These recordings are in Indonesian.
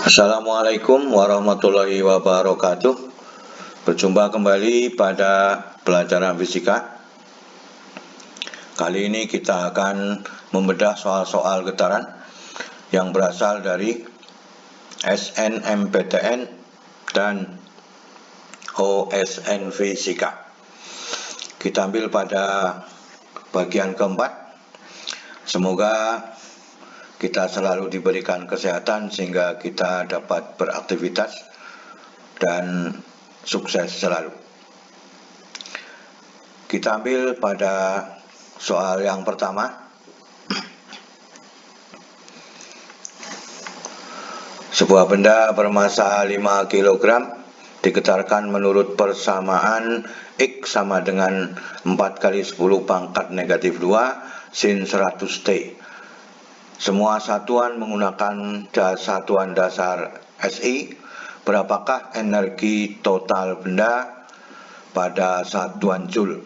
Assalamualaikum warahmatullahi wabarakatuh. Berjumpa kembali pada pelajaran fisika. Kali ini kita akan membedah soal-soal getaran yang berasal dari SNMPTN dan OSN Fisika. Kita ambil pada bagian keempat. Semoga kita selalu diberikan kesehatan sehingga kita dapat beraktivitas dan sukses selalu. Kita ambil pada soal yang pertama. Sebuah benda bermassa 5 kg digetarkan menurut persamaan X sama dengan 4 kali 10 pangkat negatif 2 sin 100T. Semua satuan menggunakan satuan dasar SI. Berapakah energi total benda pada satuan Joule?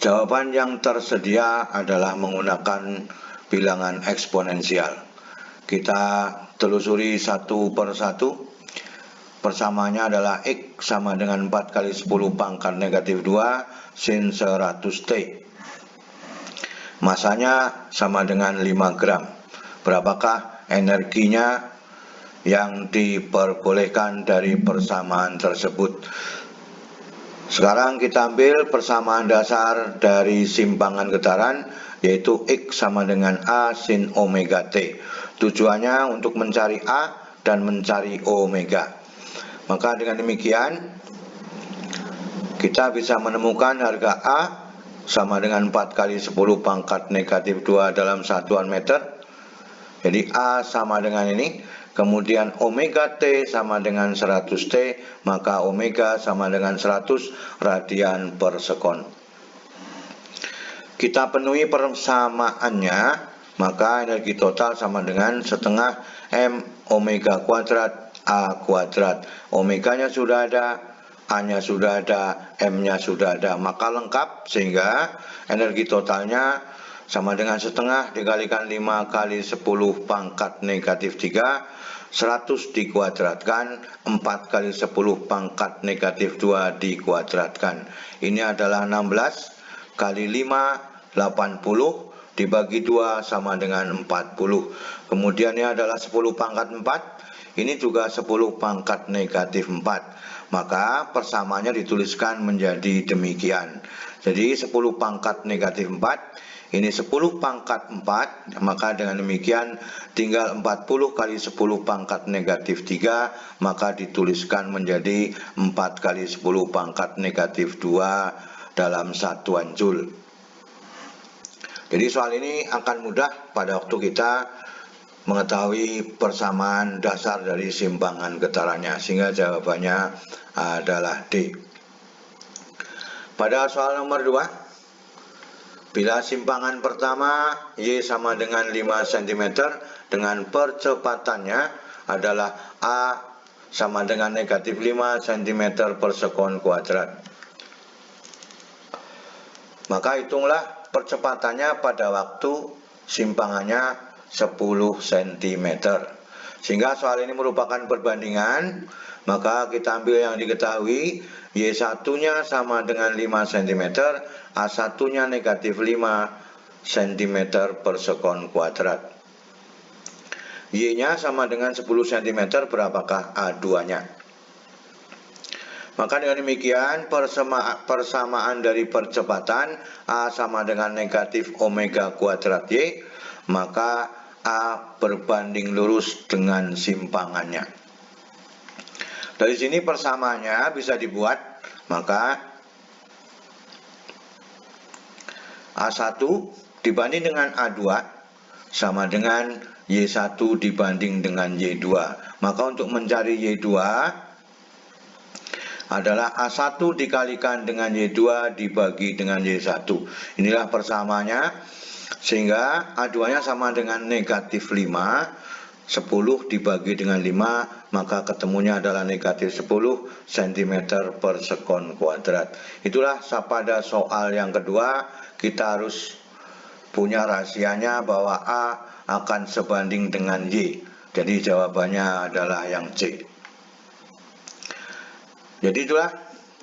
Jawaban yang tersedia adalah menggunakan bilangan eksponensial. Kita telusuri satu per satu. Persamaannya adalah X sama dengan 4 kali 10 pangkat negatif 2 sin 100T. Masanya sama dengan 5 gram. Berapakah energinya yang diperbolehkan dari persamaan tersebut? Sekarang kita ambil persamaan dasar dari simpangan getaran, yaitu X sama dengan A sin omega T. Tujuannya untuk mencari A dan mencari omega. Maka dengan demikian kita bisa menemukan harga A sama dengan 4 kali 10 pangkat negatif 2 dalam satuan meter. Jadi A sama dengan ini. Kemudian omega T sama dengan 100T. Maka omega sama dengan 100 radian per sekon. Kita penuhi persamaannya. Maka energi total sama dengan setengah M omega kuadrat A kuadrat. Omeganya sudah ada, A-nya sudah ada, M-nya sudah ada, maka lengkap, sehingga energi totalnya sama dengan setengah dikalikan 5 kali 10 pangkat negatif 3, 100 dikuadratkan, 4 kali 10 pangkat negatif 2 dikuadratkan. Ini adalah 16 kali 5, 80, dibagi 2 sama dengan 40. Kemudian ini adalah 10 pangkat 4, ini juga 10 pangkat negatif 4. Maka persamaannya dituliskan menjadi demikian. Jadi 10 pangkat negatif 4, ini 10 pangkat 4, maka dengan demikian tinggal 40 kali 10 pangkat negatif 3, maka dituliskan menjadi 4 kali 10 pangkat negatif 2 dalam satuan Joule. Jadi soal ini akan mudah pada waktu kita mengetahui persamaan dasar dari simpangan getarannya, sehingga jawabannya adalah D. Pada soal nomor 2, bila simpangan pertama Y sama dengan 5 cm dengan percepatannya adalah A sama dengan negatif 5 cm per sekon kuadrat. Maka hitunglah percepatannya pada waktu simpangannya 10 cm. Sehingga soal ini merupakan perbandingan, maka kita ambil yang diketahui. Y1-nya sama dengan 5 cm, A1-nya negatif 5 cm per sekon kuadrat. Y-nya sama dengan 10 cm, berapakah A2-nya? Maka dengan demikian persamaan dari percepatan A sama dengan negatif omega kuadrat Y, maka A berbanding lurus dengan simpangannya. Dari sini persamaannya bisa dibuat, maka A1 dibanding dengan A2 sama dengan Y1 dibanding dengan Y2. Maka untuk mencari Y2 adalah A1 dikalikan dengan Y2 dibagi dengan Y1. Inilah persamaannya, sehingga A2-nya sama dengan negatif 5. 10 dibagi dengan 5, maka ketemunya adalah negatif 10 cm per sekon kuadrat. Itulah pada soal yang kedua kita harus punya rahasianya bahwa A akan sebanding dengan Y. Jadi jawabannya adalah yang C. Jadi itulah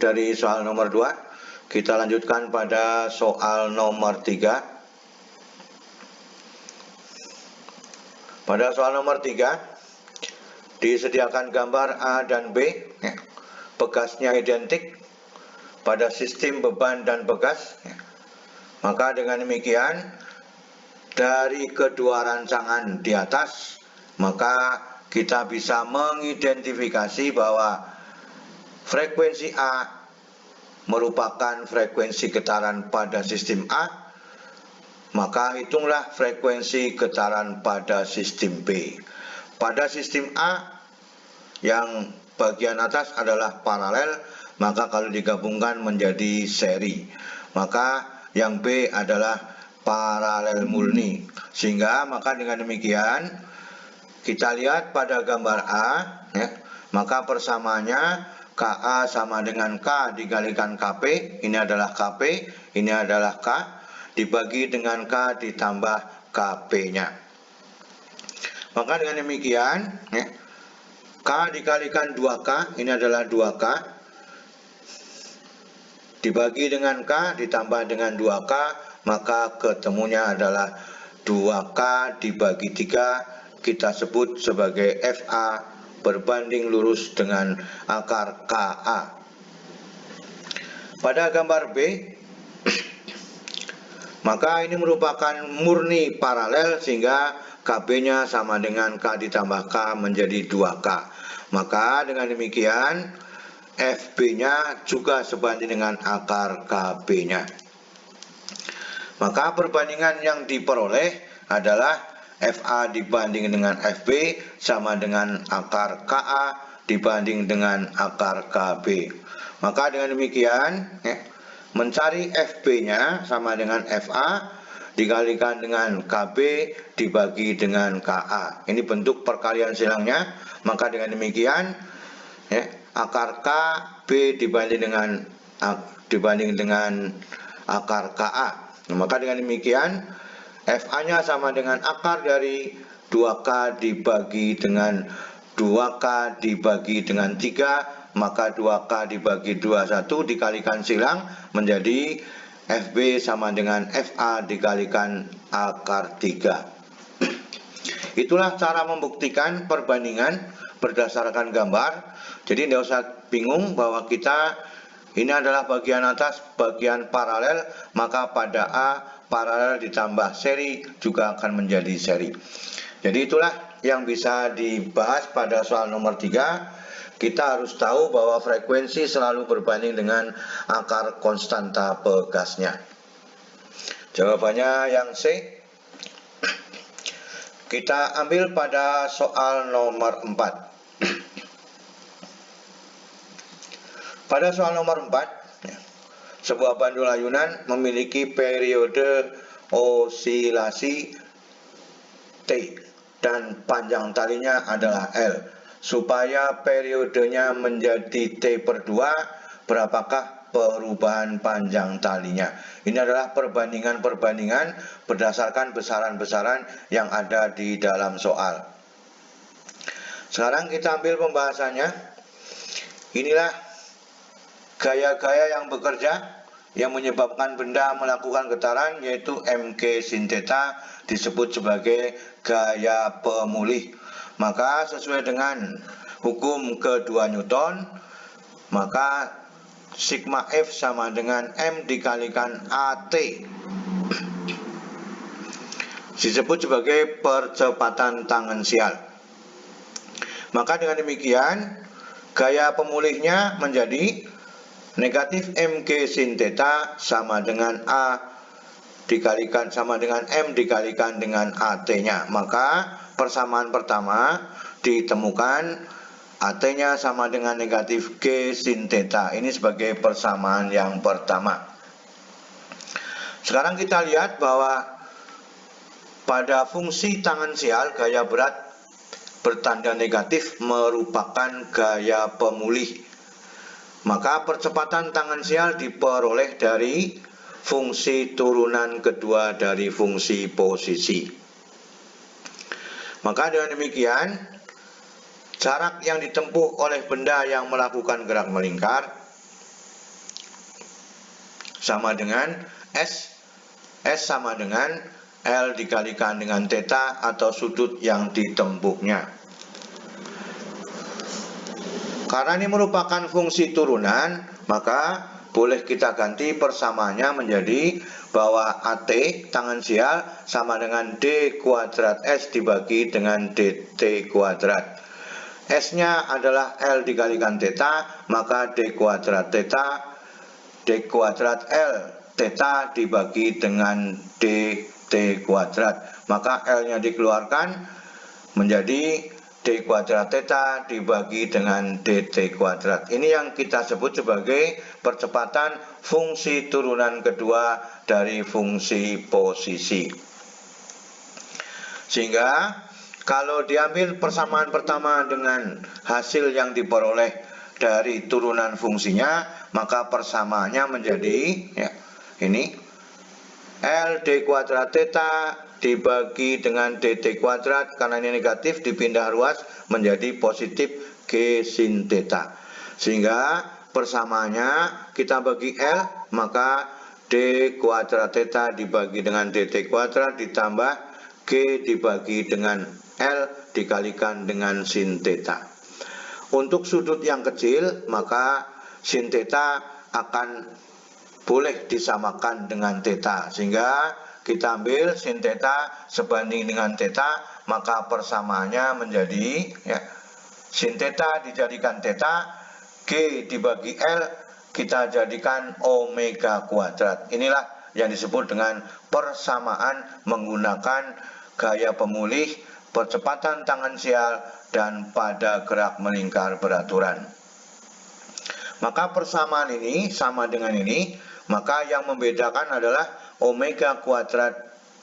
dari soal nomor 2. Kita lanjutkan pada soal nomor 3. Pada soal nomor 3, disediakan gambar A dan B, begasnya identik pada sistem beban dan begas. Maka dengan demikian, dari kedua rancangan di atas, maka kita bisa mengidentifikasi bahwa frekuensi A merupakan frekuensi getaran pada sistem A, maka hitunglah frekuensi getaran pada sistem B. Pada sistem A yang bagian atas adalah paralel, maka kalau digabungkan menjadi seri. Maka yang B adalah paralel murni. Sehingga maka dengan demikian kita lihat pada gambar A, maka persamaannya KA sama dengan K dikalikan KP, ini adalah KP, ini adalah K, dibagi dengan K ditambah KP-nya. Maka dengan demikian, K dikalikan 2K, ini adalah 2K, dibagi dengan K ditambah dengan 2K, maka ketemunya adalah 2K dibagi 3, kita sebut sebagai FA berbanding lurus dengan akar KA. Pada gambar B, maka ini merupakan murni paralel sehingga KB-nya sama dengan K ditambah K menjadi 2K. Maka dengan demikian FB-nya juga sebanding dengan akar KB-nya. Maka perbandingan yang diperoleh adalah FA dibanding dengan FB sama dengan akar KA dibanding dengan akar KB. Maka dengan demikian, mencari FB-nya sama dengan FA dikalikan dengan KB dibagi dengan KA. Ini bentuk perkalian silangnya. Maka dengan demikian, akar K B dibanding dengan akar KA. Maka dengan demikian FA-nya sama dengan akar dari 2K dibagi dengan 2K dibagi dengan 3, maka 2K dibagi 21 dikalikan silang menjadi FB sama dengan FA dikalikan akar 3. Itulah cara membuktikan perbandingan berdasarkan gambar. Jadi tidak usah bingung bahwa kita ini adalah bagian atas, bagian paralel, maka pada A paralel ditambah seri juga akan menjadi seri. Jadi itulah yang bisa dibahas pada soal nomor 3. Kita harus tahu bahwa frekuensi selalu berbanding dengan akar konstanta begasnya. Jawabannya yang C. Kita ambil pada soal nomor 4. Pada soal nomor 4, sebuah bandul ayunan memiliki periode osilasi T dan panjang talinya adalah L. Supaya periodenya menjadi T/2, berapakah perubahan panjang talinya? Ini adalah perbandingan-perbandingan berdasarkan besaran-besaran yang ada di dalam soal. Sekarang kita ambil pembahasannya. Inilah gaya-gaya yang bekerja yang menyebabkan benda melakukan getaran, yaitu mg sin theta disebut sebagai gaya pemulih. Maka sesuai dengan hukum kedua Newton, maka sigma F sama dengan M dikalikan AT disebut sebagai percepatan tangensial. Maka dengan demikian gaya pemulihnya menjadi negatif mg sin theta sama dengan A dikalikan sama dengan M dikalikan dengan AT-nya. Maka persamaan pertama ditemukan AT-nya sama dengan negatif G sin theta. Ini sebagai persamaan yang pertama. Sekarang kita lihat bahwa pada fungsi tangensial gaya berat bertanda negatif merupakan gaya pemulih. Maka percepatan tangensial diperoleh dari fungsi turunan kedua dari fungsi posisi. Maka dengan demikian, jarak yang ditempuh oleh benda yang melakukan gerak melingkar sama dengan S sama dengan L dikalikan dengan theta atau sudut yang ditempuhnya. Karena ini merupakan fungsi turunan, maka boleh kita ganti persamaannya menjadi bahwa AT tangensial sama dengan D kuadrat S dibagi dengan DT kuadrat. S-nya adalah L dikalikan theta, maka D kuadrat theta, D kuadrat L theta dibagi dengan DT kuadrat. Maka L-nya dikeluarkan menjadi D kuadrat theta dibagi dengan DT kuadrat. Ini yang kita sebut sebagai percepatan fungsi turunan kedua dari fungsi posisi. Sehingga kalau diambil persamaan pertama dengan hasil yang diperoleh dari turunan fungsinya, maka persamaannya menjadi ini L D kuadrat theta dibagi dengan DT kuadrat, karena ini negatif dipindah ruas menjadi positif G sin theta. Sehingga persamaannya kita bagi L, maka D kuadrat theta dibagi dengan DT kuadrat ditambah G dibagi dengan L dikalikan dengan sin theta. Untuk sudut yang kecil, maka sin theta akan boleh disamakan dengan theta, sehingga kita ambil sin theta sebanding dengan theta, maka persamaannya menjadi sin theta dijadikan theta, G dibagi L kita jadikan omega kuadrat. Inilah yang disebut dengan persamaan menggunakan gaya pemulih, percepatan tangensial, dan pada gerak melingkar beraturan. Maka persamaan ini sama dengan ini, maka yang membedakan adalah omega kuadrat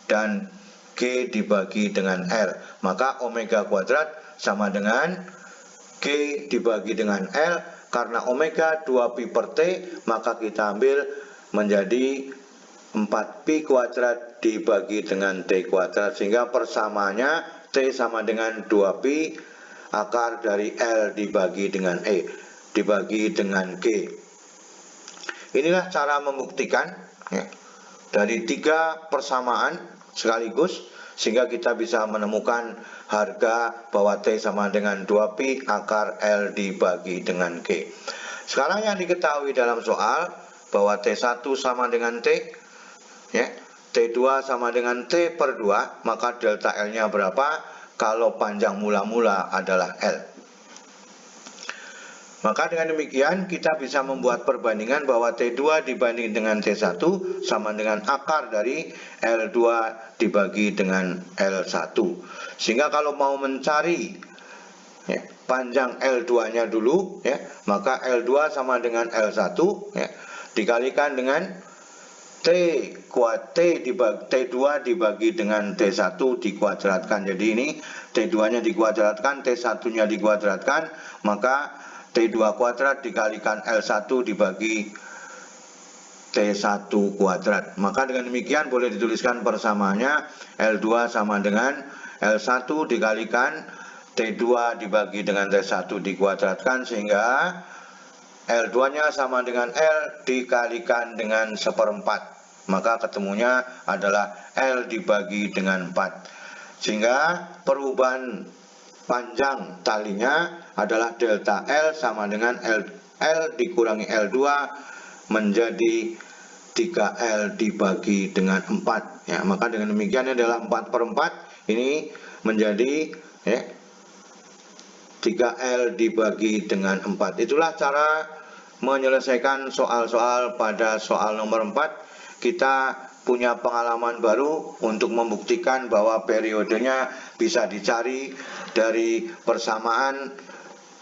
dan G dibagi dengan L. Maka omega kuadrat sama dengan G dibagi dengan L, karena omega 2pi per T, maka kita ambil menjadi 4pi kuadrat dibagi dengan T kuadrat, sehingga persamaannya T sama dengan 2pi akar dari L dibagi dengan E dibagi dengan G. Inilah cara membuktikan dari 3 persamaan sekaligus, sehingga kita bisa menemukan harga bahwa T sama dengan 2pi akar L dibagi dengan G. Sekarang yang diketahui dalam soal bahwa T1 sama dengan T, T2 sama dengan T per 2, maka delta L-nya berapa kalau panjang mula-mula adalah L. Maka dengan demikian kita bisa membuat perbandingan bahwa T2 dibanding dengan T1 sama dengan akar dari L2 dibagi dengan L1. Sehingga kalau mau mencari panjang L2-nya dulu, maka L2 sama dengan L1 dikalikan dengan T2 dibagi dengan T1 dikuadratkan. Jadi ini T2-nya dikuadratkan, T1-nya dikuadratkan, maka T2 kuadrat dikalikan L1 dibagi T1 kuadrat. Maka dengan demikian boleh dituliskan persamaannya L2 sama dengan L1 dikalikan T2 dibagi dengan T1 dikuadratkan, sehingga L2-nya sama dengan L dikalikan dengan 1/4. Maka ketemunya adalah L dibagi dengan 4. Sehingga perubahan panjang talinya adalah delta L sama dengan L dikurangi L2 menjadi 3L dibagi dengan 4. Maka dengan demikian adalah 4/4. Ini menjadi 3L dibagi dengan 4. Itulah cara menyelesaikan soal-soal pada soal nomor 4. Kita punya pengalaman baru untuk membuktikan bahwa periodenya bisa dicari dari persamaan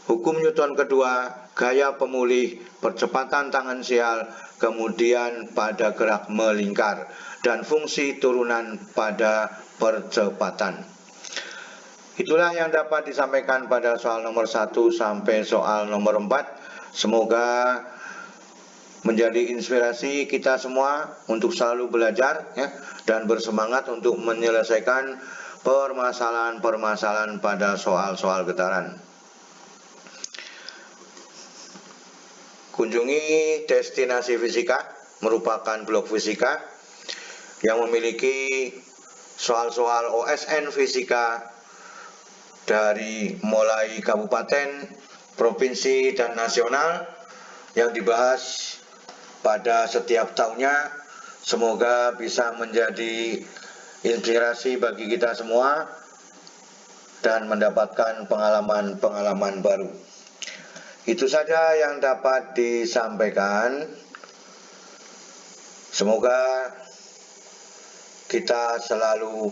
hukum Newton kedua, gaya pemulih, percepatan tangensial, kemudian pada gerak melingkar, dan fungsi turunan pada percepatan. Itulah yang dapat disampaikan pada soal nomor 1 sampai soal nomor 4. Semoga menjadi inspirasi kita semua untuk selalu belajar ya, dan bersemangat untuk menyelesaikan permasalahan-permasalahan pada soal-soal getaran. Kunjungi Destinasi Fisika, merupakan blog fisika yang memiliki soal-soal OSN fisika dari mulai kabupaten, provinsi, dan nasional yang dibahas pada setiap tahunnya. Semoga bisa menjadi inspirasi bagi kita semua dan mendapatkan pengalaman-pengalaman baru. Itu saja yang dapat disampaikan. Semoga kita selalu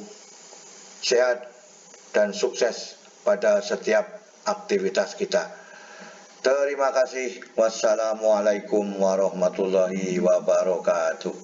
sehat dan sukses pada setiap aktivitas kita. Terima kasih. Wassalamualaikum warahmatullahi wabarakatuh.